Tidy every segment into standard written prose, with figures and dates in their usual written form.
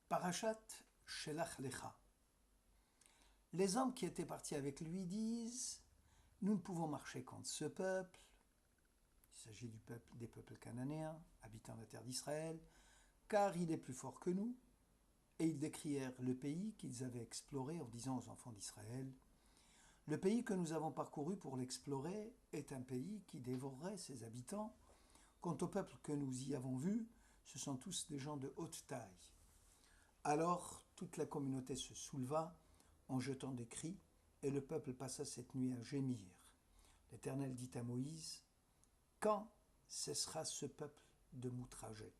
Parashat Shelach Lecha. Les hommes qui étaient partis avec lui disent « Nous ne pouvons marcher contre ce peuple ». Il s'agit des peuples cananéens, habitant la terre d'Israël, car il est plus fort que nous. Et ils décrièrent le pays qu'ils avaient exploré en disant aux enfants d'Israël « Le pays que nous avons parcouru pour l'explorer est un pays qui dévorerait ses habitants. Quant au peuple que nous y avons vu, ce sont tous des gens de haute taille. » Alors toute la communauté se souleva en jetant des cris, et le peuple passa cette nuit à gémir. L'Éternel dit à Moïse, « Quand cessera ce peuple de m'outrager ?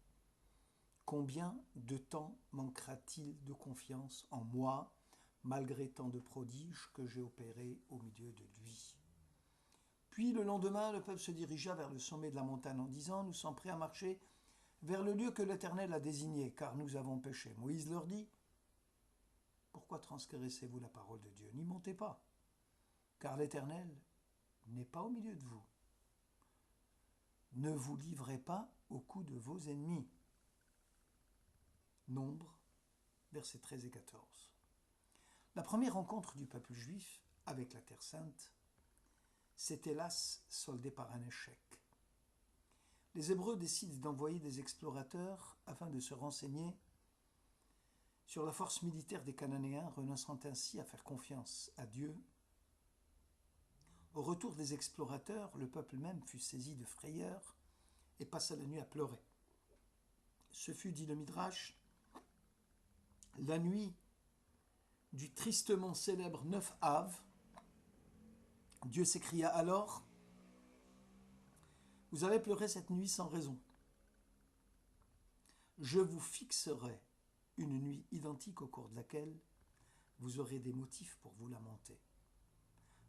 Combien de temps manquera-t-il de confiance en moi, malgré tant de prodiges que j'ai opérés au milieu de lui ?» Puis le lendemain, le peuple se dirigea vers le sommet de la montagne en disant, « Nous sommes prêts à marcher vers le lieu que l'Éternel a désigné, car nous avons péché. » Moïse leur dit, « Pourquoi transgressez-vous la parole de Dieu ? N'y montez pas, car l'Éternel n'est pas au milieu de vous. Ne vous livrez pas au coup de vos ennemis. » Nombre, versets 13 et 14. La première rencontre du peuple juif avec la Terre Sainte s'est hélas soldée par un échec. Les Hébreux décident d'envoyer des explorateurs afin de se renseigner sur la force militaire des Cananéens, renonçant ainsi à faire confiance à Dieu. Au retour des explorateurs, le peuple même fut saisi de frayeur et passa la nuit à pleurer. Ce fut, dit le Midrash, la nuit du tristement célèbre 9 Av. Dieu s'écria alors, « Vous avez pleuré cette nuit sans raison. Je vous fixerai une nuit identique au cours de laquelle vous aurez des motifs pour vous lamenter. »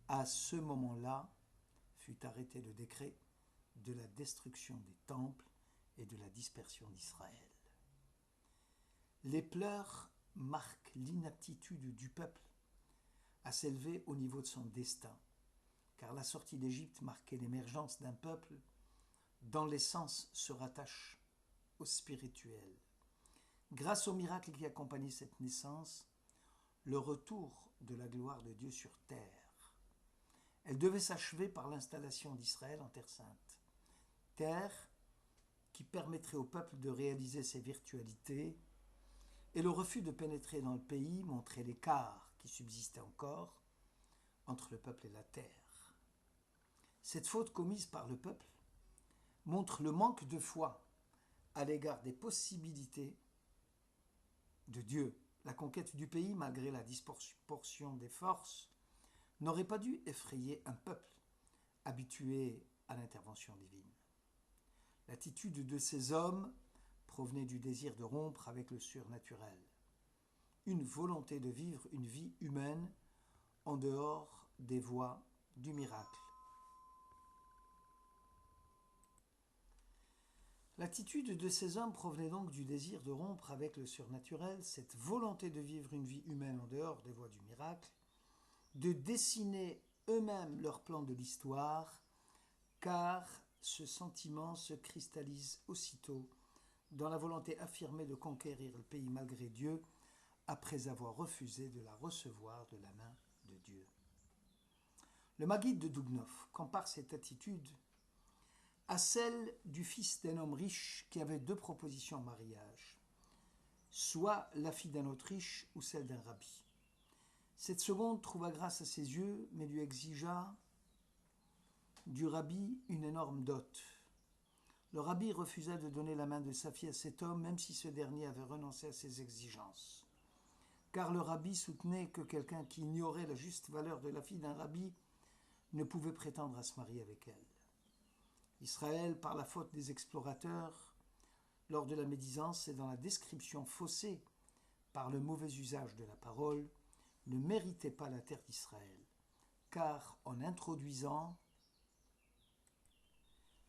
À ce moment-là fut arrêté le décret de la destruction des temples et de la dispersion d'Israël. Les pleurs marquent l'inaptitude du peuple à s'élever au niveau de son destin, car la sortie d'Égypte marquait l'émergence d'un peuple dont l'essence se rattache au spirituel. Grâce au miracle qui accompagnait cette naissance, le retour de la gloire de Dieu sur terre. Elle devait s'achever par l'installation d'Israël en Terre Sainte. Terre qui permettrait au peuple de réaliser ses virtualités, et le refus de pénétrer dans le pays montrait l'écart qui subsistait encore entre le peuple et la terre. Cette faute commise par le peuple montre le manque de foi à l'égard des possibilités de Dieu. La conquête du pays, malgré la disproportion des forces, n'aurait pas dû effrayer un peuple habitué à l'intervention divine. L'attitude de ces hommes provenait du désir de rompre avec le surnaturel, une volonté de vivre une vie humaine en dehors des voies du miracle. L'attitude de ces hommes provenait donc du désir de rompre avec le surnaturel, cette volonté de vivre une vie humaine en dehors des voies du miracle, de dessiner eux-mêmes leur plan de l'histoire, car ce sentiment se cristallise aussitôt dans la volonté affirmée de conquérir le pays malgré Dieu, après avoir refusé de la recevoir de la main de Dieu. Le Maguide de Dubnov compare cette attitude à celle du fils d'un homme riche qui avait deux propositions en mariage, soit la fille d'un autre riche ou celle d'un rabbi. Cette seconde trouva grâce à ses yeux, mais lui exigea du rabbi une énorme dot. Le rabbi refusa de donner la main de sa fille à cet homme, même si ce dernier avait renoncé à ses exigences. Car le rabbi soutenait que quelqu'un qui ignorait la juste valeur de la fille d'un rabbi ne pouvait prétendre à se marier avec elle. Israël, par la faute des explorateurs, lors de la médisance et dans la description faussée par le mauvais usage de la parole, ne méritait pas la terre d'Israël, car en introduisant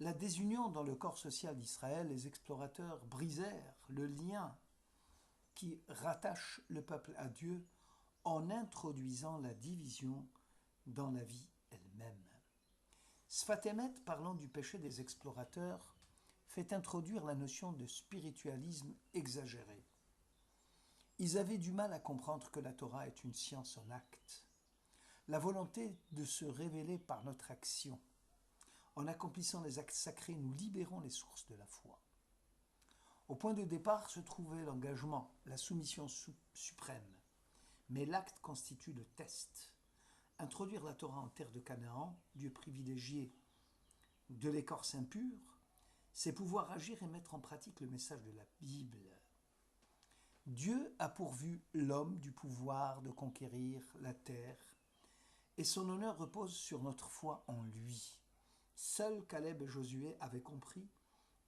la désunion dans le corps social d'Israël, les explorateurs brisèrent le lien qui rattache le peuple à Dieu en introduisant la division dans la vie elle-même. Sfat Emet, parlant du péché des explorateurs, fait introduire la notion de spiritualisme exagéré. Ils avaient du mal à comprendre que la Torah est une science en acte, la volonté de se révéler par notre action. En accomplissant les actes sacrés, nous libérons les sources de la foi. Au point de départ se trouvait l'engagement, la soumission suprême. Mais l'acte constitue le test. Introduire la Torah en terre de Canaan, Dieu privilégié de l'écorce impure, c'est pouvoir agir et mettre en pratique le message de la Bible. Dieu a pourvu l'homme du pouvoir de conquérir la terre, et son honneur repose sur notre foi en lui. Seuls Caleb et Josué avaient compris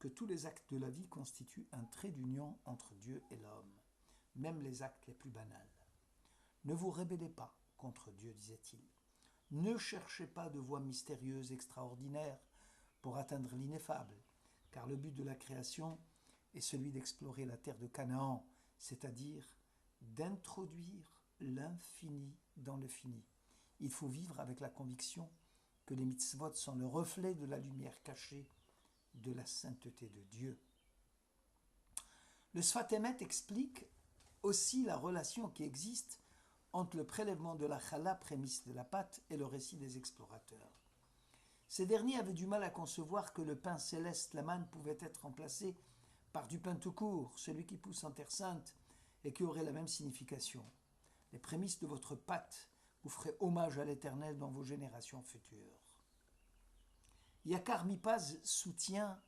que tous les actes de la vie constituent un trait d'union entre Dieu et l'homme, même les actes les plus banals. Ne vous rébellez pas contre Dieu, disait-il. Ne cherchez pas de voies mystérieuses, extraordinaires, pour atteindre l'ineffable, car le but de la création est celui d'explorer la terre de Canaan, c'est-à-dire d'introduire l'infini dans le fini. Il faut vivre avec la conviction que les mitzvot sont le reflet de la lumière cachée de la sainteté de Dieu. Le Sfat Emet explique aussi la relation qui existe entre le prélèvement de la challah, prémisse de la pâte, et le récit des explorateurs. Ces derniers avaient du mal à concevoir que le pain céleste, la manne, pouvait être remplacé par du pain tout court, celui qui pousse en terre sainte, et qui aurait la même signification. Les prémices de votre pâte vous ferez hommage à l'Éternel dans vos générations futures. Yakar Mipaz soutient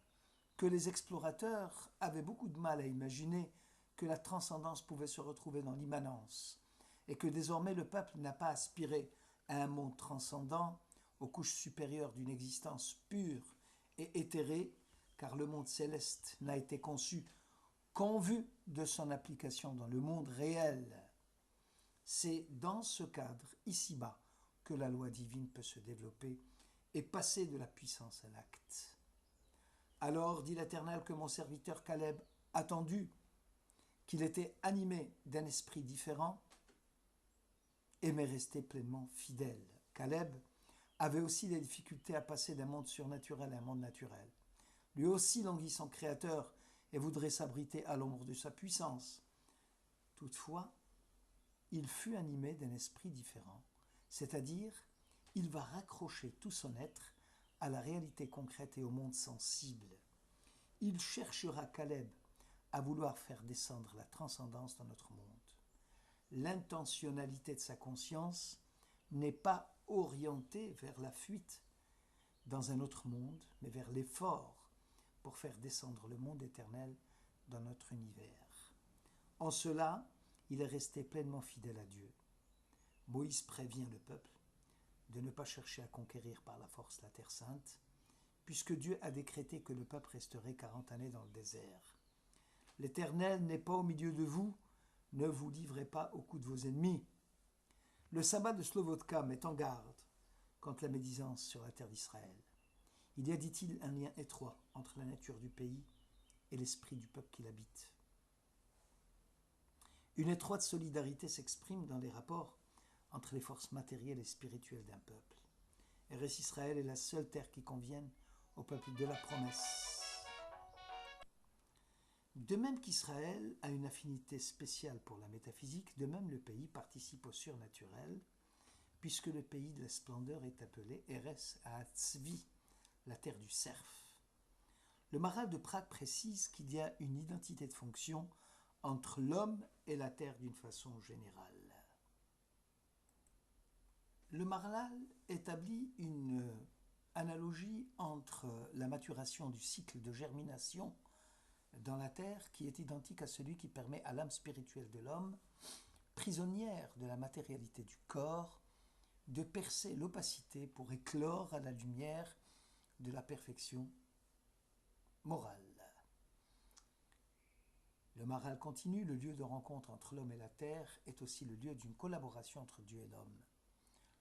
que les explorateurs avaient beaucoup de mal à imaginer que la transcendance pouvait se retrouver dans l'immanence, et que désormais le peuple n'a pas aspiré à un monde transcendant, aux couches supérieures d'une existence pure et éthérée, car le monde céleste n'a été conçu qu'en vue de son application dans le monde réel. C'est dans ce cadre, ici-bas, que la loi divine peut se développer et passer de la puissance à l'acte. Alors dit l'Éternel que mon serviteur Caleb, attendu qu'il était animé d'un esprit différent, aimait rester pleinement fidèle. Caleb avait aussi des difficultés à passer d'un monde surnaturel à un monde naturel. Lui aussi languit son Créateur et voudrait s'abriter à l'ombre de sa puissance. Toutefois, il fut animé d'un esprit différent, c'est-à-dire il va raccrocher tout son être à la réalité concrète et au monde sensible. Il cherchera Caleb à vouloir faire descendre la transcendance dans notre monde. L'intentionnalité de sa conscience n'est pas orientée vers la fuite dans un autre monde, mais vers l'effort pour faire descendre le monde éternel dans notre univers. En cela, il est resté pleinement fidèle à Dieu. Moïse prévient le peuple de ne pas chercher à conquérir par la force la terre sainte, puisque Dieu a décrété que le peuple resterait 40 années dans le désert. L'Éternel n'est pas au milieu de vous, ne vous livrez pas au coup de vos ennemis. Le sabbat de Slovodka met en garde contre la médisance sur la terre d'Israël. Il y a, dit-il, un lien étroit entre la nature du pays et l'esprit du peuple qui l'habite. Une étroite solidarité s'exprime dans les rapports entre les forces matérielles et spirituelles d'un peuple. Eretz Israël est la seule terre qui convienne au peuple de la promesse. De même qu'Israël a une affinité spéciale pour la métaphysique, de même le pays participe au surnaturel, puisque le pays de la splendeur est appelé Eretz Ha'atzvi, la terre du cerf. Le Maharal de Prague précise qu'il y a une identité de fonction entre l'homme et la terre d'une façon générale. Le Maharal établit une analogie entre la maturation du cycle de germination dans la terre qui est identique à celui qui permet à l'âme spirituelle de l'homme, prisonnière de la matérialité du corps, de percer l'opacité pour éclore à la lumière de la perfection morale. Le Maharal continue, le lieu de rencontre entre l'homme et la terre est aussi le lieu d'une collaboration entre Dieu et l'homme.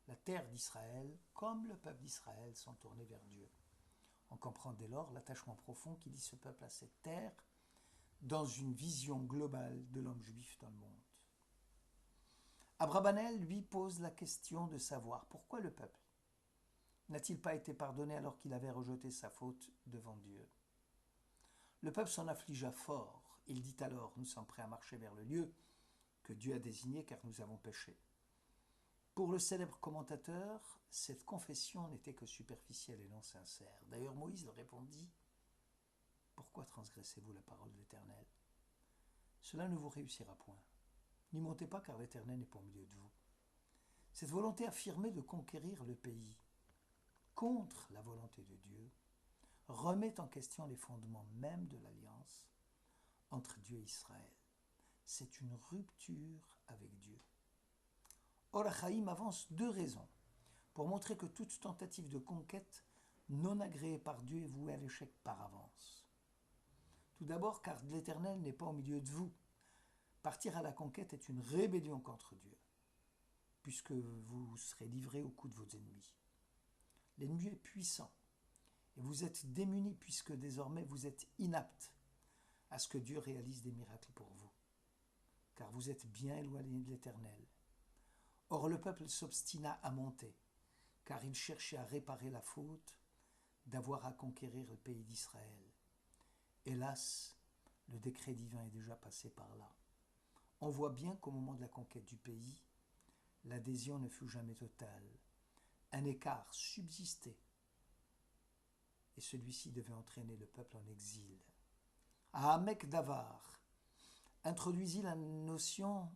La terre d'Israël, comme le peuple d'Israël, sont tournés vers Dieu. On comprend dès lors l'attachement profond qui lie ce peuple à cette terre dans une vision globale de l'homme juif dans le monde. Abrabanel, lui, pose la question de savoir pourquoi le peuple n'a-t-il pas été pardonné alors qu'il avait rejeté sa faute devant Dieu. Le peuple s'en affligea fort. Il dit alors, nous sommes prêts à marcher vers le lieu que Dieu a désigné car nous avons péché. Pour le célèbre commentateur, cette confession n'était que superficielle et non sincère. D'ailleurs, Moïse leur répondit « Pourquoi transgressez-vous la parole de l'Éternel? Cela ne vous réussira point. N'y montez pas car l'Éternel n'est pas au milieu de vous. » Cette volonté affirmée de conquérir le pays contre la volonté de Dieu remet en question les fondements mêmes de l'alliance entre Dieu et Israël. C'est une rupture avec Dieu. Or Haïm avance deux raisons pour montrer que toute tentative de conquête non agréée par Dieu est vouée à l'échec par avance. Tout d'abord, car l'Éternel n'est pas au milieu de vous. Partir à la conquête est une rébellion contre Dieu, puisque vous serez livrés au coup de vos ennemis. L'ennemi est puissant, et vous êtes démunis puisque désormais vous êtes inaptes à ce que Dieu réalise des miracles pour vous, car vous êtes bien éloignés de l'Éternel. Or le peuple s'obstina à monter, car il cherchait à réparer la faute d'avoir à conquérir le pays d'Israël. Hélas, le décret divin est déjà passé par là. On voit bien qu'au moment de la conquête du pays, l'adhésion ne fut jamais totale. Un écart subsistait, et celui-ci devait entraîner le peuple en exil. Ahamek Davar introduisit la notion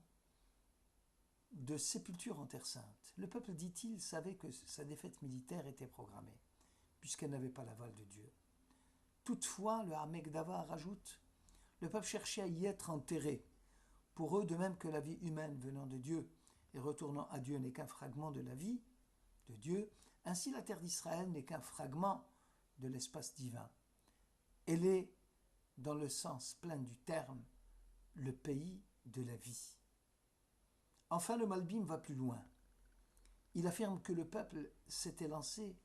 de sépulture en Terre Sainte. Le peuple, dit-il, savait que sa défaite militaire était programmée, puisqu'elle n'avait pas l'aval de Dieu. Toutefois, le Ahamek Davar ajoute, le peuple cherchait à y être enterré. Pour eux, de même que la vie humaine venant de Dieu et retournant à Dieu n'est qu'un fragment de la vie de Dieu, ainsi la terre d'Israël n'est qu'un fragment de l'espace divin. Elle est, dans le sens plein du terme, le pays de la vie. Enfin, le Malbim va plus loin. Il affirme que le peuple s'était lancé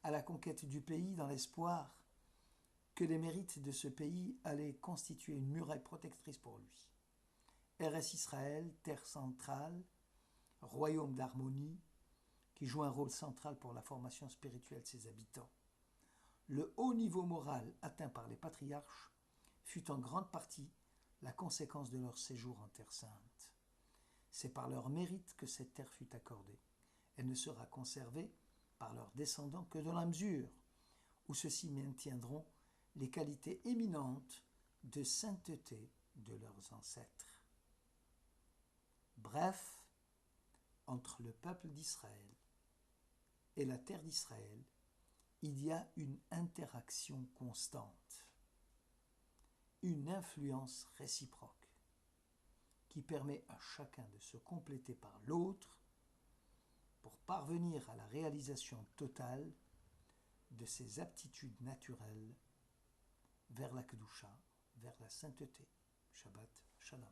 à la conquête du pays dans l'espoir que les mérites de ce pays allaient constituer une muraille protectrice pour lui. RS Israël, terre centrale, royaume d'harmonie, qui joue un rôle central pour la formation spirituelle de ses habitants. Le haut niveau moral atteint par les patriarches fut en grande partie la conséquence de leur séjour en Terre Sainte. C'est par leur mérite que cette terre fut accordée. Elle ne sera conservée par leurs descendants que dans la mesure où ceux-ci maintiendront les qualités éminentes de sainteté de leurs ancêtres. Bref, entre le peuple d'Israël et la terre d'Israël, il y a une interaction constante, une influence réciproque qui permet à chacun de se compléter par l'autre pour parvenir à la réalisation totale de ses aptitudes naturelles vers la Kedusha, vers la sainteté. Shabbat Shalom.